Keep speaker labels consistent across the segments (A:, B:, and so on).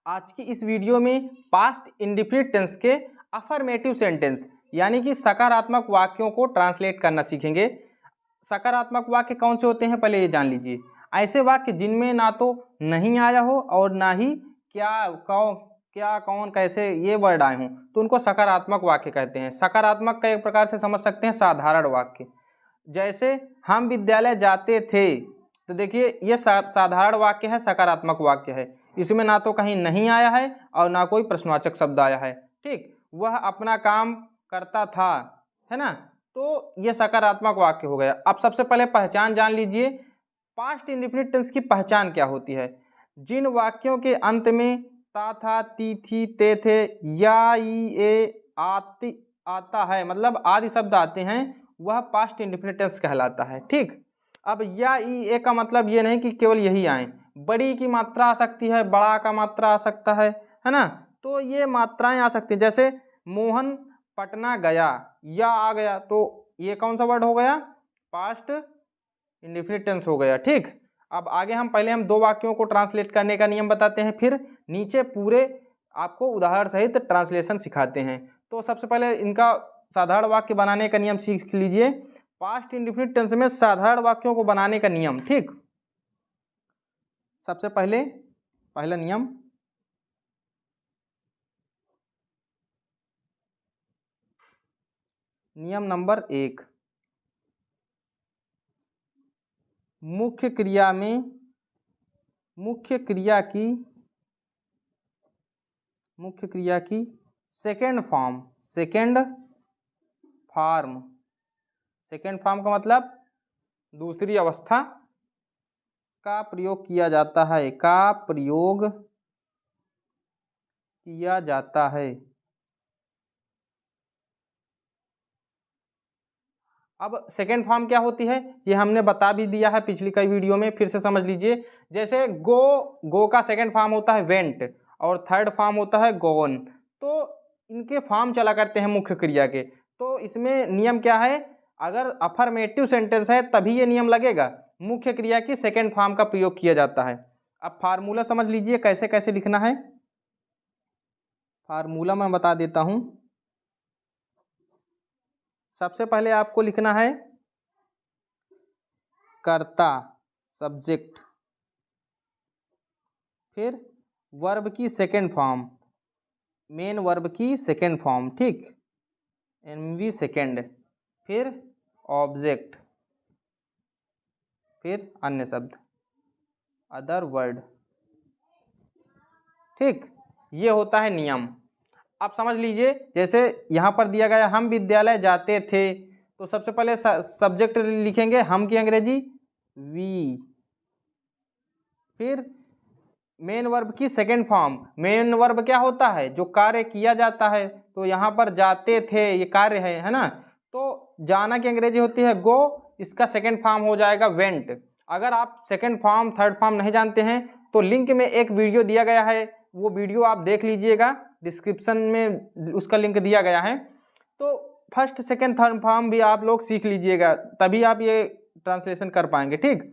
A: आज की इस वीडियो में पास्ट इंडेफिनिट टेंस के अफर्मेटिव सेंटेंस यानी कि सकारात्मक वाक्यों को ट्रांसलेट करना सीखेंगे। सकारात्मक वाक्य कौन से होते हैं पहले ये जान लीजिए। ऐसे वाक्य जिनमें ना तो नहीं आया हो और ना ही क्या कौन कैसे ये वर्ड आए हों तो उनको सकारात्मक वाक्य कहते हैं। सकारात्मक का एक प्रकार से समझ सकते हैं साधारण वाक्य, जैसे हम विद्यालय जाते थे। तो देखिए ये साधारण वाक्य है, सकारात्मक वाक्य है। इसमें ना तो कहीं नहीं आया है और ना कोई प्रश्नवाचक शब्द आया है। ठीक, वह अपना काम करता था, है ना, तो ये सकारात्मक वाक्य हो गया। अब सबसे पहले पहचान जान लीजिए, पास्ट इंडेफिनिट टेंस की पहचान क्या होती है। जिन वाक्यों के अंत में ता था, ती थी, ते थे, या, ई, ए, आती आता है, मतलब आदि शब्द आते हैं, वह पास्ट इंडेफिनिट टेंस कहलाता है। ठीक, अब या, ई, ए का मतलब ये नहीं कि केवल यही आए, बड़ी की मात्रा आ सकती है, बड़ा का मात्रा आ सकता है ना, तो ये मात्राएं आ सकती हैं। जैसे मोहन पटना गया, या आ गया, तो ये कौन सा वर्ड हो गया, पास्ट इंडेफिनिट टेंस हो गया। ठीक, अब आगे हम पहले दो वाक्यों को ट्रांसलेट करने का नियम बताते हैं, फिर नीचे पूरे आपको उदाहरण सहित ट्रांसलेशन सिखाते हैं। तो सबसे पहले इनका साधारण वाक्य बनाने का नियम सीख लीजिए। पास्ट इंडेफिनिट टेंस में साधारण वाक्यों को बनाने का नियम। ठीक, सबसे पहला नियम, नियम नंबर 1, मुख्य क्रिया की सेकेंड फॉर्म का मतलब दूसरी अवस्था का प्रयोग किया जाता है। अब सेकेंड फॉर्म क्या होती है ये हमने बता भी दिया है पिछली कई वीडियो में, फिर से समझ लीजिए। जैसे गो का सेकेंड फॉर्म होता है वेंट और थर्ड फॉर्म होता है गोन, तो इनके फॉर्म चला करते हैं मुख्य क्रिया के। तो इसमें नियम क्या है, अगर अफर्मेटिव सेंटेंस है तभी ये नियम लगेगा, मुख्य क्रिया की सेकेंड फॉर्म का प्रयोग किया जाता है। अब फार्मूला समझ लीजिए कैसे कैसे लिखना है। फार्मूला मैं बता देता हूं। सबसे पहले आपको लिखना है कर्ता सब्जेक्ट, फिर वर्ब की सेकेंड फॉर्म, मेन वर्ब की सेकेंड फॉर्म, ठीक, एनवी सेकेंड, फिर ऑब्जेक्ट, फिर अन्य शब्द, अदर वर्ड। ठीक, ये होता है नियम। आप समझ लीजिए, जैसे यहाँ पर दिया गया हम विद्यालय जाते थे, तो सबसे पहले सब्जेक्ट लिखेंगे हम की अंग्रेजी वी, फिर मेन वर्ब की सेकेंड फॉर्म। मेन वर्ब क्या होता है, जो कार्य किया जाता है, तो यहाँ पर जाते थे ये कार्य है ना, तो जाना की अंग्रेजी होती है गो, इसका सेकेंड फॉर्म हो जाएगा वेंट। अगर आप सेकेंड फॉर्म थर्ड फॉर्म नहीं जानते हैं तो लिंक में एक वीडियो दिया गया है, वो वीडियो आप देख लीजिएगा, डिस्क्रिप्शन में उसका लिंक दिया गया है। तो फर्स्ट सेकेंड थर्ड फॉर्म भी आप लोग सीख लीजिएगा, तभी आप ये ट्रांसलेशन कर पाएंगे। ठीक,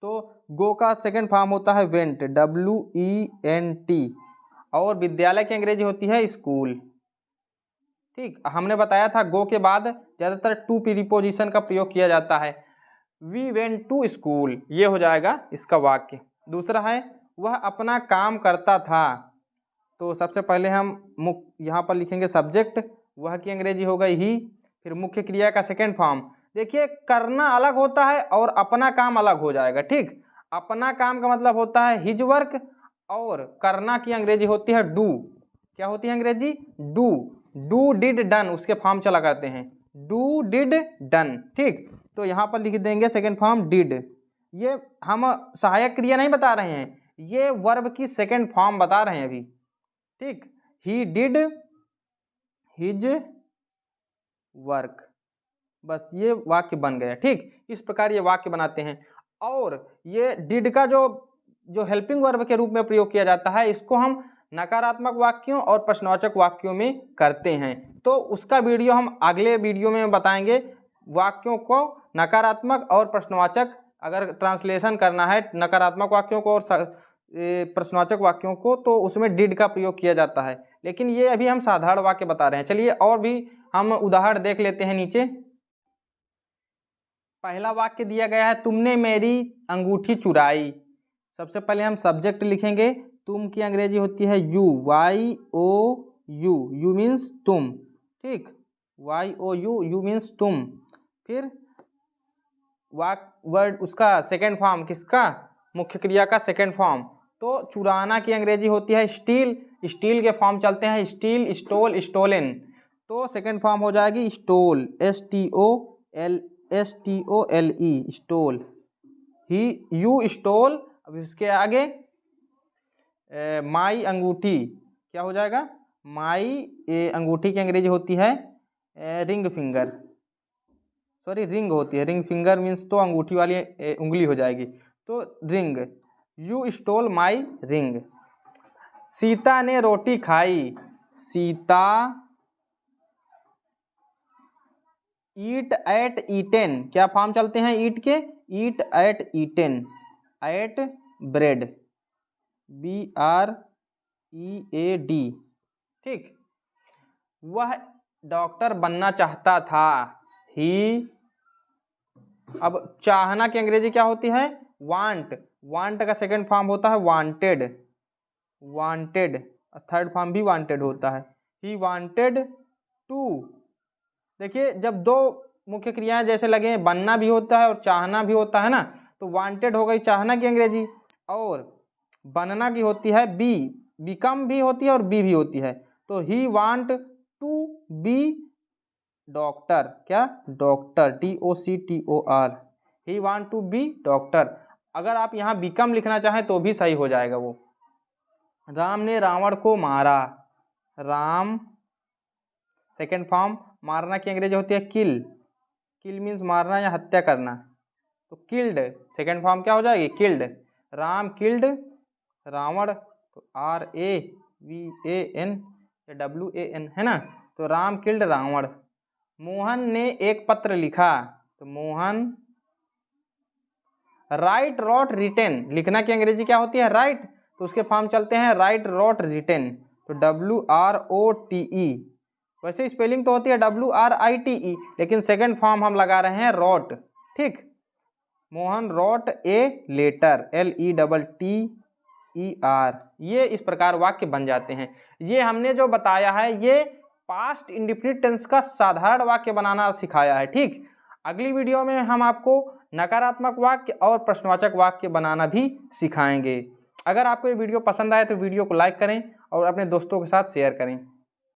A: तो गो का सेकेंड फॉर्म होता है वेंट, WENT, और विद्यालय की अंग्रेजी होती है स्कूल। ठीक, हमने बताया था गो के बाद ज़्यादातर टू प्रीपोजिशन का प्रयोग किया जाता है। वी वेंट टू स्कूल, ये हो जाएगा इसका वाक्य। दूसरा है वह अपना काम करता था, तो सबसे पहले हम यहाँ पर लिखेंगे सब्जेक्ट, वह की अंग्रेजी हो गई ही, फिर मुख्य क्रिया का सेकेंड फॉर्म। देखिए करना अलग होता है और अपना काम अलग हो जाएगा। ठीक, अपना काम का मतलब होता है हिज वर्क, और करना की अंग्रेजी होती है डू। क्या होती है अंग्रेजी, डू डिड डन, उसके फॉर्म चला करते हैं डू डिड डन। ठीक, तो यहाँ पर लिख देंगे सेकेंड फॉर्म डिड। ये हम सहायक क्रिया नहीं बता रहे हैं, ये वर्ब की सेकेंड फॉर्म बता रहे हैं अभी। ठीक, ही डिड हिज वर्क, बस ये वाक्य बन गया। ठीक, इस प्रकार ये वाक्य बनाते हैं। और ये डिड का जो हेल्पिंग वर्ब के रूप में प्रयोग किया जाता है, इसको हम नकारात्मक वाक्यों और प्रश्नवाचक वाक्यों में करते हैं, तो उसका वीडियो हम अगले वीडियो में बताएंगे। वाक्यों को नकारात्मक और प्रश्नवाचक अगर ट्रांसलेशन करना है, नकारात्मक वाक्यों को और प्रश्नवाचक वाक्यों को तो उसमें डिड का प्रयोग किया जाता है, लेकिन ये अभी हम साधारण वाक्य बता रहे हैं। चलिए और भी हम उदाहरण देख लेते हैं नीचे। पहला वाक्य दिया गया है, तुमने मेरी अंगूठी चुराई। सबसे पहले हम सब्जेक्ट लिखेंगे। तुम की अंग्रेजी होती है यू, YOU, यू मीन्स तुम, ठीक, YOU, यू मीन्स तुम। फिर वर्ड उसका सेकेंड फॉर्म, किसका, मुख्य क्रिया का सेकेंड फॉर्म। तो चुराना की अंग्रेजी होती है स्टील, स्टील के फॉर्म चलते हैं स्टील, स्टोल, स्टोलन। तो सेकेंड फॉर्म हो जाएगी stole, STOLE, stole. He, you stole. अब इसके आगे माई अंगूठी क्या हो जाएगा, माई अंगूठी की अंग्रेजी होती है रिंग फिंगर, सॉरी रिंग होती है, रिंग फिंगर मीन्स तो अंगूठी वाली उंगली हो जाएगी, तो ring. You stole my ring. Sita ने रोटी खाई। सीता ईट एट ईटेन, क्या फॉर्म चलते हैं ईट के, eat ate eaten, ate bread, BREAD, ठीक। वह डॉक्टर बनना चाहता था। ही, अब चाहना की अंग्रेजी क्या होती है, वांट, वांट का सेकंड फॉर्म होता है वांटेड, वांटेड, थर्ड फॉर्म भी वांटेड होता है। He wanted to. देखिए जब दो मुख्य क्रियाएं जैसे लगे, बनना भी होता है और चाहना भी होता है ना, तो वांटेड हो गई चाहना की अंग्रेजी, और बनना की होती है बी, बिकम भी होती है और बी भी होती है। तो he want to be doctor, क्या, doctor, DOCTOR, he want to be doctor. अगर आप यहाँ बिकम लिखना चाहें तो भी सही हो जाएगा वो। राम ने रावण को मारा। राम सेकेंड फॉर्म, मारना की अंग्रेजी होती है किल, किल मीन्स मारना या हत्या करना, तो किल्ड सेकेंड फॉर्म क्या हो जाएगी, किल्ड। राम किल्ड रावण, तो RAVAN या WAN है ना, तो राम किल्ड रावण। मोहन ने एक पत्र लिखा। तो मोहन, राइट, रॉट, रिटेन, लिखना की अंग्रेजी क्या होती है राइट, तो उसके फॉर्म चलते हैं राइट, रॉट, रिटेन, तो WROTE। वैसे स्पेलिंग तो होती है WRITE, लेकिन सेकंड फॉर्म हम लगा रहे हैं रॉट, ठीक। Mohan wrote a letter, LETTER। ये इस प्रकार वाक्य बन जाते हैं। ये हमने जो बताया है ये पास्ट इंडेफिनिट टेंस का साधारण वाक्य बनाना सिखाया है, ठीक। अगली वीडियो में हम आपको नकारात्मक वाक्य और प्रश्नवाचक वाक्य बनाना भी सिखाएंगे। अगर आपको ये वीडियो पसंद आए तो वीडियो को लाइक करें और अपने दोस्तों के साथ शेयर करें।